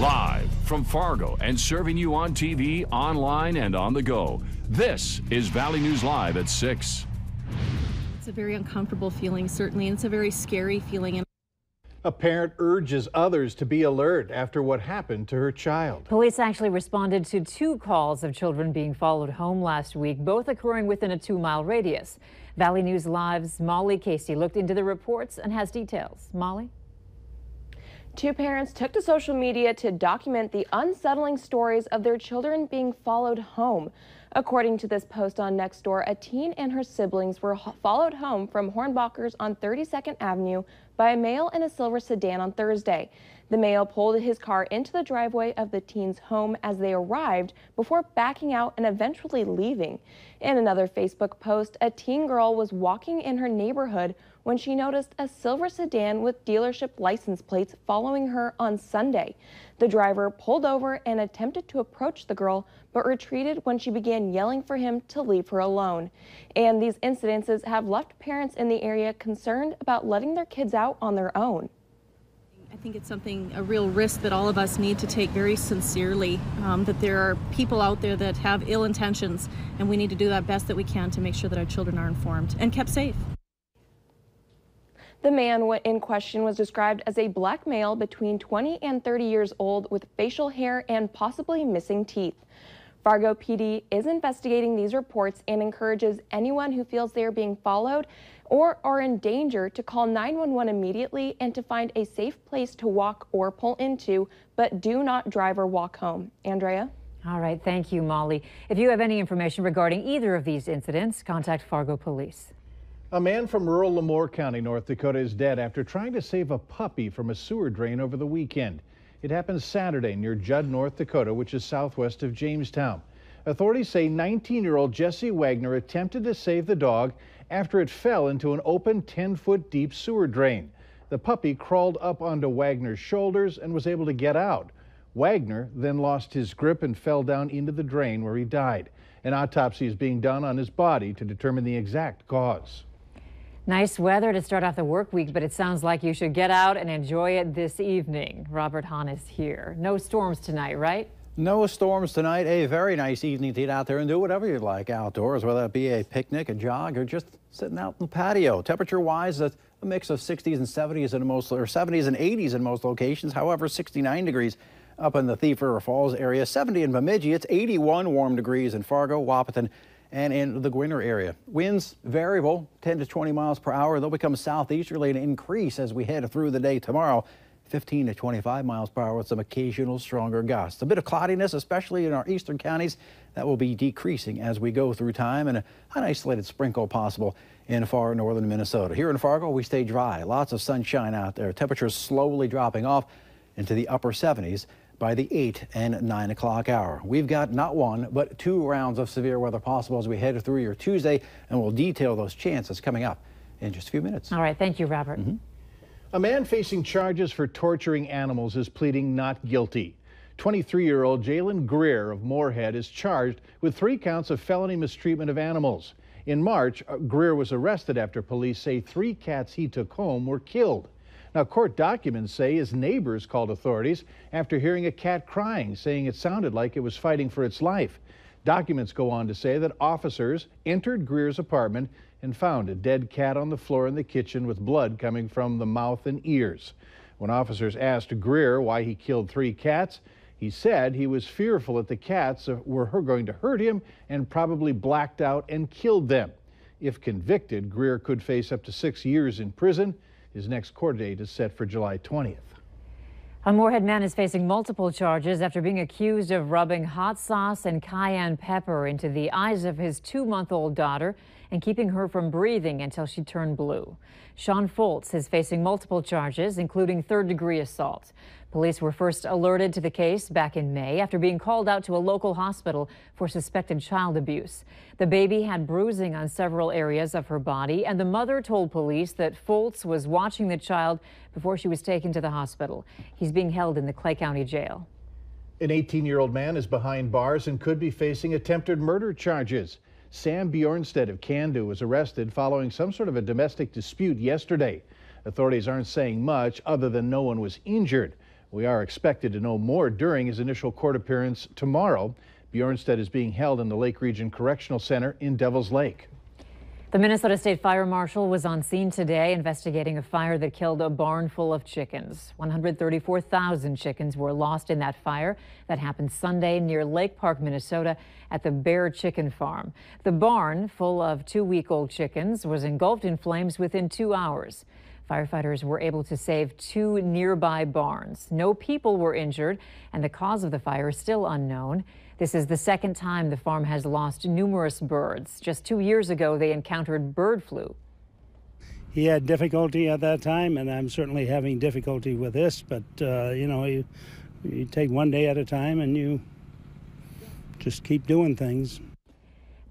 Live from Fargo and serving you on TV, online, and on the go. This is Valley News Live at 6. It's a very uncomfortable feeling, certainly, and it's a very scary feeling. A parent urges others to be alert after what happened to her child. Police actually responded to 2 calls of children being followed home last week, both occurring within a 2-mile radius. Valley News Live's Molly Casey looked into the reports and has details. Molly? 2 parents took to social media to document the unsettling stories of their children being followed home. According to this post on Nextdoor, a teen and her siblings were followed home from Hornbachers on 32nd Avenue by a male in a silver sedan on Thursday. The male pulled his car into the driveway of the teen's home as they arrived before backing out and eventually leaving. In another Facebook post, a teen girl was walking in her neighborhood when she noticed a silver sedan with dealership license plates following her on Sunday. The driver pulled over and attempted to approach the girl, but retreated when she began yelling for him to leave her alone. And these incidences have left parents in the area concerned about letting their kids out on their own. I think it's a real risk that all of us need to take very sincerely, that there are people out there that have ill intentions, and we need to do that best that we can to make sure that our children are informed and kept safe. The man in question was described as a black male between 20 and 30 years old with facial hair and possibly missing teeth. Fargo PD is investigating these reports and encourages anyone who feels they are being followed or are in danger to call 911 immediately and to find a safe place to walk or pull into, but do not drive or walk home. Andrea? All right, thank you, Molly. If you have any information regarding either of these incidents, contact Fargo Police. A man from rural Lemoore County, North Dakota, is dead after trying to save a puppy from a sewer drain over the weekend. It happened Saturday near Judd, North Dakota, which is southwest of Jamestown. Authorities say 19-year-old Jesse Wagner attempted to save the dog after it fell into an open 10-foot deep sewer drain. The puppy crawled up onto Wagner's shoulders and was able to get out. Wagner then lost his grip and fell down into the drain where he died. An autopsy is being done on his body to determine the exact cause. Nice weather to start off the work week, but it sounds like you should get out and enjoy it this evening. Robert Hahn is here. No storms tonight, right? No storms tonight. A very nice evening to get out there and do whatever you'd like outdoors, whether it be a picnic, a jog, or just sitting out in the patio. Temperature-wise, a mix of 60s and 70s in most, or 70s and 80s in most locations. However, 69 degrees up in the Thief River Falls area, 70 in Bemidji. It's 81 warm degrees in Fargo, Wahpeton, and in the Gwinner area. Winds variable, 10 to 20 miles per hour. They'll become southeasterly and increase as we head through the day tomorrow. 15 to 25 miles per hour with some occasional stronger gusts. A bit of cloudiness, especially in our eastern counties. That will be decreasing as we go through time, and an isolated sprinkle possible in far northern Minnesota. Here in Fargo, we stay dry. Lots of sunshine out there. Temperatures slowly dropping off into the upper 70s by the 8 and 9 o'clock hour. We've got not 1, but 2 rounds of severe weather possible as we head through your Tuesday, and we'll detail those chances coming up in just a few minutes. All right, thank you, Robert. A man facing charges for torturing animals is pleading not guilty. 23-year-old Jalen Greer of Moorhead is charged with 3 counts of felony mistreatment of animals. In March, Greer was arrested after police say 3 cats he took home were killed. Now, court documents say his neighbors called authorities after hearing a cat crying, saying it sounded like it was fighting for its life. Documents go on to say that officers entered Greer's apartment and found a dead cat on the floor in the kitchen with blood coming from the mouth and ears. When officers asked Greer why he killed 3 cats, he said he was fearful that the cats were going to hurt him and probably blacked out and killed them. If convicted, Greer could face up to 6 years in prison. His next court date is set for July 20th. A Moorhead man is facing multiple charges after being accused of rubbing hot sauce and cayenne pepper into the eyes of his 2-month-old daughter and keeping her from breathing until she turned blue. Sean Foltz is facing multiple charges, including 3rd-degree assault. Police were first alerted to the case back in May after being called out to a local hospital for suspected child abuse. The baby had bruising on several areas of her body, and the mother told police that Foltz was watching the child before she was taken to the hospital. He's being held in the Clay County Jail. An 18-year-old man is behind bars and could be facing attempted murder charges. Sam Bjornstedt of Candu was arrested following some sort of a domestic dispute yesterday. Authorities aren't saying much other than no one was injured. We are expected to know more during his initial court appearance tomorrow. Bjornstad is being held in the Lake Region Correctional Center in Devils Lake. The Minnesota State Fire Marshal was on scene today investigating a fire that killed a barn full of chickens. 134,000 chickens were lost in that fire that happened Sunday near Lake Park, Minnesota at the Bear Chicken Farm. The barn, full of 2-week-old chickens, was engulfed in flames within 2 hours. Firefighters were able to save 2 nearby barns. No people were injured, and the cause of the fire is still unknown. This is the second time the farm has lost numerous birds. Just 2 years ago, they encountered bird flu. He had difficulty at that time, and I'm certainly having difficulty with this, but, you know, you take one day at a time and you just keep doing things.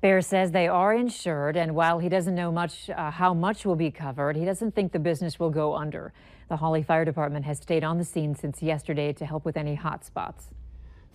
Bear says they are insured, and while he doesn't know how much will be covered, he doesn't think the business will go under. The Hawley Fire Department has stayed on the scene since yesterday to help with any hot spots.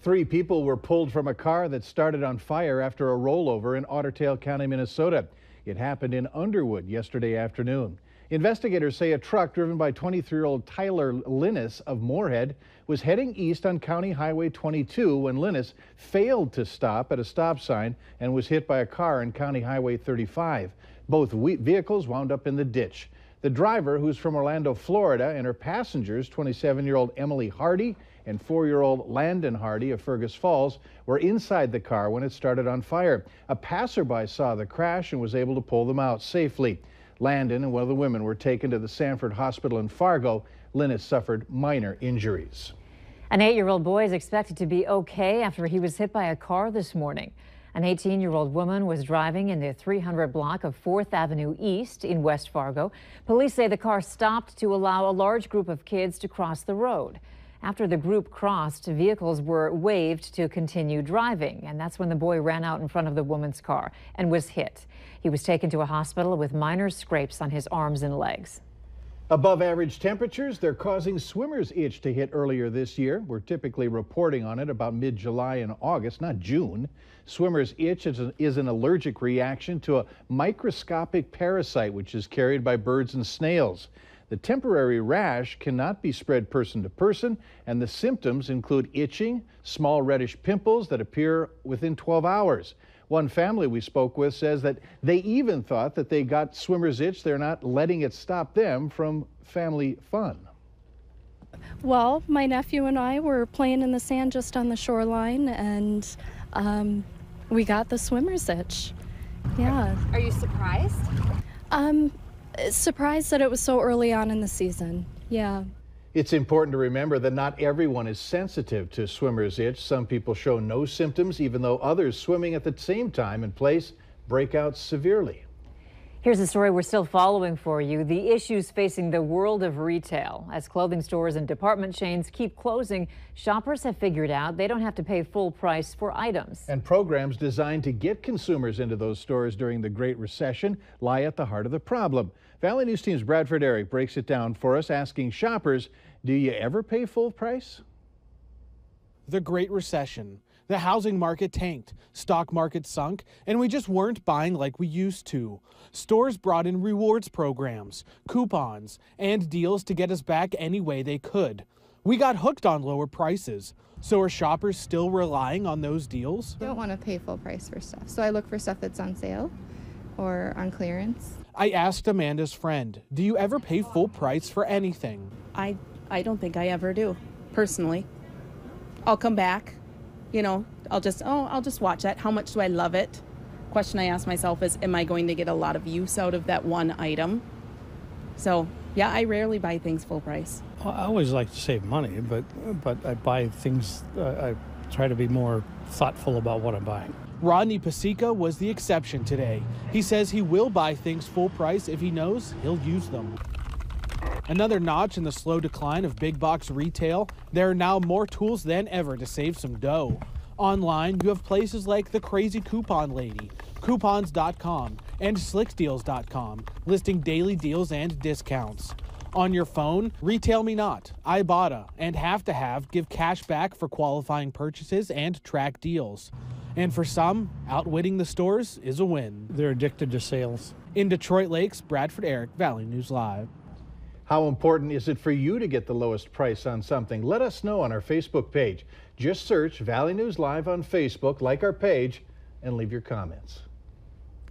3 people were pulled from a car that started on fire after a rollover in Otter Tail County, Minnesota. It happened in Underwood yesterday afternoon. Investigators say a truck driven by 23-year-old Tyler Linus of Moorhead was heading east on County Highway 22 when Linus failed to stop at a stop sign and was hit by a car on County Highway 35. Both vehicles wound up in the ditch. The driver, who's from Orlando, Florida, and her passengers, 27-year-old Emily Hardy and 4-year-old Landon Hardy of Fergus Falls, were inside the car when it started on fire. A passerby saw the crash and was able to pull them out safely. Landon and one of the women were taken to the Sanford Hospital in Fargo. Linus suffered minor injuries. An 8-year-old boy is expected to be okay after he was hit by a car this morning. An 18-year-old woman was driving in the 300 block of 4th Avenue East in West Fargo. Police say the car stopped to allow a large group of kids to cross the road. After the group crossed, vehicles were waved to continue driving, and that's when the boy ran out in front of the woman's car and was hit. He was taken to a hospital with minor scrapes on his arms and legs. Above average temperatures, they're causing swimmers' itch to hit earlier this year. We're typically reporting on it about mid-July and August, not June. Swimmers' itch is an allergic reaction to a microscopic parasite which is carried by birds and snails. The temporary rash cannot be spread person to person, and the symptoms include itching, small reddish pimples that appear within 12 hours. One family we spoke with says that they even thought that they got swimmer's itch. They're not letting it stop them from family fun. Well, my nephew and I were playing in the sand just on the shoreline, and we got the swimmer's itch. Yeah. Are you surprised? Surprised that it was so early on in the season. Yeah. It's important to remember that not everyone is sensitive to swimmer's itch. Some people show no symptoms, even though others swimming at the same time and place break out severely. Here's a story we're still following for you. The issues facing the world of retail. As clothing stores and department chains keep closing, shoppers have figured out they don't have to pay full price for items. And programs designed to get consumers into those stores during the Great Recession lie at the heart of the problem. Valley News Team's Bradford Eric breaks it down for us, asking shoppers, do you ever pay full price? The Great Recession. The housing market tanked, stock market sunk, and we just weren't buying like we used to. Stores brought in rewards programs, coupons, and deals to get us back any way they could. We got hooked on lower prices. So are shoppers still relying on those deals? I don't want to pay full price for stuff, so I look for stuff that's on sale or on clearance. I asked Amanda's friend, do you ever pay full price for anything? I don't think I ever do, personally. I'll come back. You know, I'll just watch that. How much do I love it? Question I ask myself is, am I going to get a lot of use out of that one item? So, yeah, I rarely buy things full price. Well, I always like to save money, but I buy things, I try to be more thoughtful about what I'm buying. Rodney Pasica was the exception today. He says he will buy things full price if he knows he'll use them. Another notch in the slow decline of big box retail, there are now more tools than ever to save some dough. Online, you have places like the Crazy Coupon Lady, coupons.com, and slickdeals.com, listing daily deals and discounts. On your phone, Retail Me Not, Ibotta, and Have to Have give cash back for qualifying purchases and track deals. And for some, outwitting the stores is a win. They're addicted to sales. In Detroit Lakes, Bradford Eric, Valley News Live. How important is it for you to get the lowest price on something? Let us know on our Facebook page. Just search Valley News Live on Facebook, like our page, and leave your comments.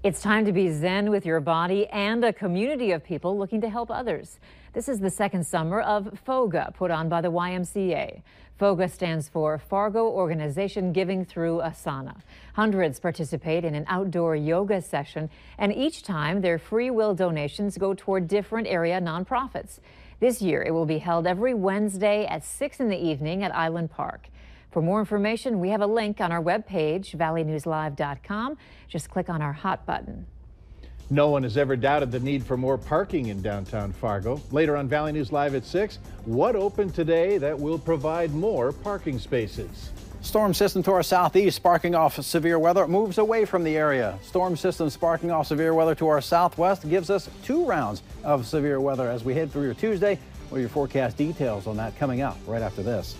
It's time to be zen with your body and a community of people looking to help others. This is the second summer of FOGA, put on by the YMCA. FOGA stands for Fargo Organization Giving Through Asana. Hundreds participate in an outdoor yoga session, and each time their free will donations go toward different area nonprofits. This year it will be held every Wednesday at 6 in the evening at Island Park. For more information, we have a link on our webpage, valleynewslive.com. Just click on our Hot button. No one has ever doubted the need for more parking in downtown Fargo. Later on Valley News Live at 6, what opened today that will provide more parking spaces? Storm system to our southeast, sparking off severe weather, moves away from the area. Storm system sparking off severe weather to our southwest gives us 2 rounds of severe weather as we head through your Tuesday. Well, your forecast details on that coming up right after this.